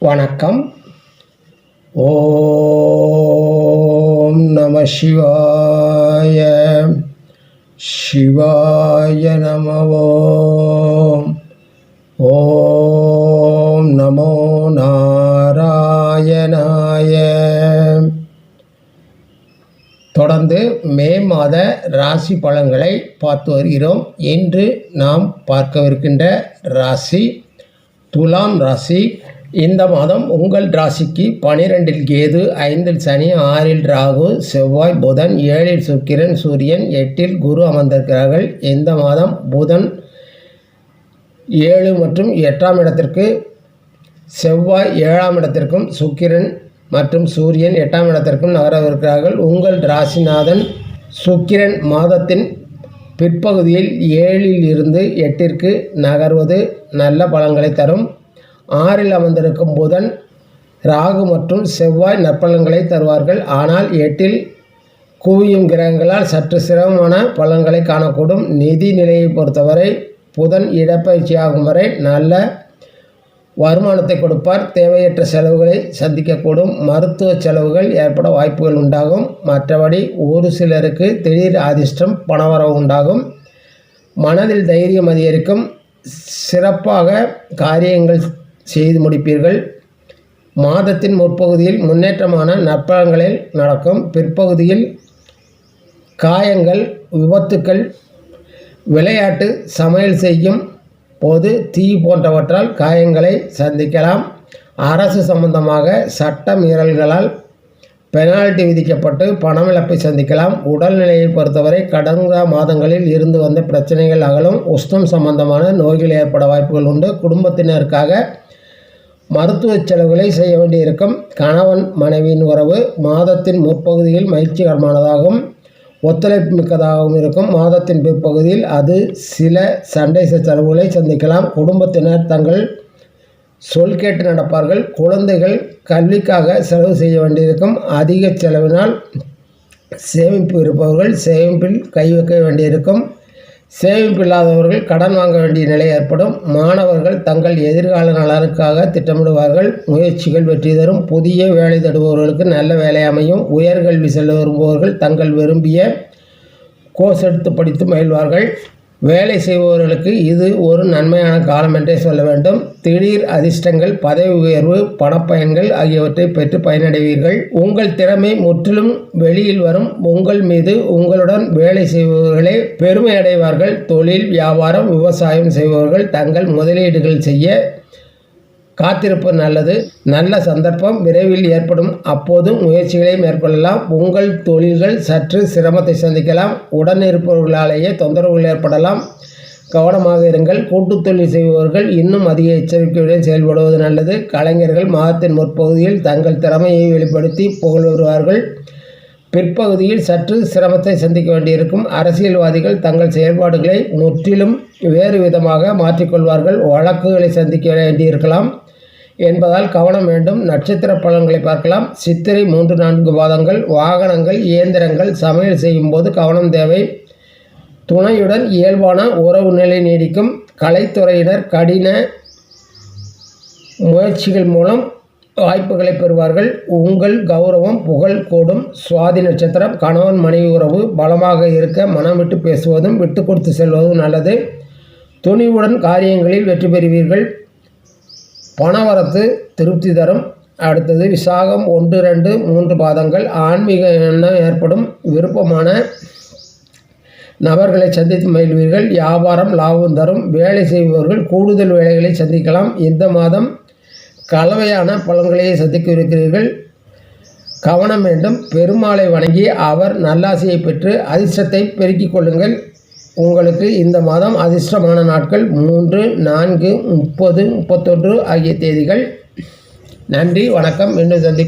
வணக்கம். ஓம் நம சிவாய. சிவாய நம. ஓம் நமோ நாராயணாய. தொடர்ந்து மே மாத ராசி பலன்களை பார்த்து வருகிறோம். இன்று நாம் பார்க்கவிருக்கின்ற ராசி துலாம் ராசி. இந்த மாதம் உங்கள் ராசிக்கு 12இல் கேது, 5இல் சனி, 6இல் ராகு, செவ்வாய், புதன், 7இல் சுக்கிரன், சூரியன், 8இல் குரு அமர்ந்திருக்கிறார்கள். இந்த மாதம் புதன் 7 மற்றும் 8ஆம் இடத்திற்கு, செவ்வாய் 7ஆம் இடத்திற்கும், சுக்கிரன் மற்றும் சூரியன் 8ஆம் இடத்திற்கும் நகரவிருக்கிறார்கள். உங்கள் ராசிநாதன் சுக்கிரன் மாதத்தின் பிற்பகுதியில் 7இல் இருந்து 8ற்கு நகர்வது நல்ல பலன்களை தரும். 6இல் அமர்ந்திருக்கும் புதன், ராகு மற்றும் செவ்வாய் நற்பலன்களை தருவார்கள். ஆனால் 8இல் குவியும் கிரகங்களால் சற்று சிரமமான பலன்களை காணக்கூடும். நிதி நிலையை பொறுத்தவரை புதன் இடப்பயிற்சியாகும் வரை நல்ல வருமானத்தை கொடுப்பார். தேவையற்ற செலவுகளை சந்திக்கக்கூடும். மருத்துவ செலவுகள் ஏற்பட வாய்ப்புகள் உண்டாகும். மற்றபடி ஒரு சிலருக்கு திடீர் அதிர்ஷ்டம், பணவரவு உண்டாகும். மனதில் தைரியம் அதிகரிக்கும். சிறப்பாக காரியங்கள் செய்து முடிப்பீர்கள். மாதத்தின் முற்பகுதியில் முன்னேற்றமான நற்பலன்களில் நடக்கும். பிற்பகுதியில் காயங்கள், விபத்துக்கள், விளையாட்டு, சமையல் செய்யும் போது தீ போன்றவற்றால் காயங்களை சந்திக்கலாம். அரசு சம்பந்தமாக சட்ட மீறல்களால் பெனால்டி விதிக்கப்பட்டு பணமிழப்பை சந்திக்கலாம். உடல்நிலையை பொறுத்தவரை கடந்த மாதங்களில் இருந்து வந்த பிரச்சனைகள் அகலும். உஷ்ணம் சம்பந்தமான நோய்கள் ஏற்பட வாய்ப்புகள் உண்டு. குடும்பத்தினருக்காக மருத்துவ செலவுகளை செய்ய வேண்டியிருக்கும். கணவன் மனைவியின் உறவு மாதத்தின் முற்பகுதியில் மகிழ்ச்சிகரமானதாகவும் ஒத்துழைப்பு மிக்கதாகவும் இருக்கும். மாதத்தின் பிற்பகுதியில் அது சில சண்டை சச்சரவுகளை சந்திக்கலாம். குடும்பத்தினர் தங்கள் சொல் கேட்டு நடப்பார்கள். குழந்தைகள் கல்விக்காக செலவு செய்ய வேண்டியிருக்கும். அதிக செலவினால் சேமிப்பு இருப்பவர்கள் சேமிப்பில் கை வைக்க வேண்டியிருக்கும். சேமிப்பு இல்லாதவர்கள் கடன் வாங்க வேண்டிய நிலை ஏற்படும். மாணவர்கள் தங்கள் எதிர்கால நலனுக்காக திட்டமிடுவார்கள். முயற்சிகள் வெற்றி தரும். புதிய வேலை தேடுபவர்களுக்கு நல்ல வேலை அமையும். உயர்கல்வி செல்ல விரும்புபவர்கள் தங்கள் விரும்பிய கோர்ஸ் எடுத்து படித்து மகிழ்வார்கள். வேலை செய்பவர்களுக்கு இது ஒரு நன்மையான காலம் என்றே சொல்ல வேண்டும். திடீர் அதிர்ஷ்டங்கள், பதவி உயர்வு, பணப்பயன்கள் ஆகியவற்றை பெற்று பயனடைவீர்கள். உங்கள் திறமை முற்றிலும் வெளியில் வரும். உங்கள் மீது உங்களுடன் வேலை செய்பவர்களே பெருமை அடைவார்கள். தொழில், வியாபாரம், விவசாயம் செய்பவர்கள் தங்கள் முதலீடுகள் செய்ய காத்திருப்பது நல்லது. நல்ல சந்தர்ப்பம் விரைவில் ஏற்படும். அப்போது முயற்சிகளை மேற்கொள்ளலாம். உங்கள் தொழில்கள் சற்று சிரமத்தை சந்திக்கலாம். உடன் இருப்பவர்களாலேயே தொந்தரவுகள் ஏற்படலாம். கவனமாக இருங்கள். கூட்டுத் தொழில் செய்பவர்கள் இன்னும் அதிக எச்சரிக்கையுடன் செயல்படுவது நல்லது. கலைஞர்கள் மாதத்தின் முற்பகுதியில் தங்கள் திறமையை வெளிப்படுத்தி புகழ் வருவார்கள். பிற்பகுதியில் சற்று சிரமத்தை சந்திக்க வேண்டியிருக்கும். அரசியல்வாதிகள் தங்கள் செயல்பாடுகளை முற்றிலும் வேறு விதமாக மாற்றிக்கொள்வார்கள். வழக்குகளை சந்திக்க வேண்டியிருக்கலாம் என்பதால் கவனம் வேண்டும். நட்சத்திர பலன்களை பார்க்கலாம். சித்திரை 3-4 பாதங்கள். வாகனங்கள், இயந்திரங்கள், சமையல் செய்யும் போது கவனம் தேவை. துணையுடன் இயல்பான உறவு நிலை நீடிக்கும். கலைத்துறையினர் கடின முயற்சிகள் மூலம் வாய்ப்புகளை பெறுவார்கள். உங்கள் கௌரவம், புகழ் கூடும். சுவாதி நட்சத்திரம். கணவன் மனைவி உறவு பலமாக இருக்க மனம் விட்டு பேசுவதும் விட்டு கொடுத்து செல்வதும் நல்லது. துணிவுடன் காரியங்களில் வெற்றி பெறுவீர்கள். பணவரத்து திருப்தி தரும். அடுத்தது விசாகம் 1-2-3 பாதங்கள். ஆன்மீக எண்ணம் ஏற்படும். விருப்பமான நபர்களை சந்தித்து மகிழ்வீர்கள். வியாபாரம் லாபம் தரும். வேலை செய்பவர்கள் கூடுதல் வேலைகளை சந்திக்கலாம். இந்த மாதம் கலவையான பலன்களையே சந்திக்க இருக்கிறீர்கள். கவனம் வேண்டும். பெருமாளை வணங்கி அவர் நல்லாசையை பெற்று அதிர்ஷ்டத்தை பெருக்கிக் கொள்ளுங்கள். உங்களுக்கு இந்த மாதம் அதிர்ஷ்டமான நாட்கள் 3, 4, 30, 31 ஆகிய தேதிகள். நன்றி, வணக்கம். மீண்டும் சந்திப்போம்.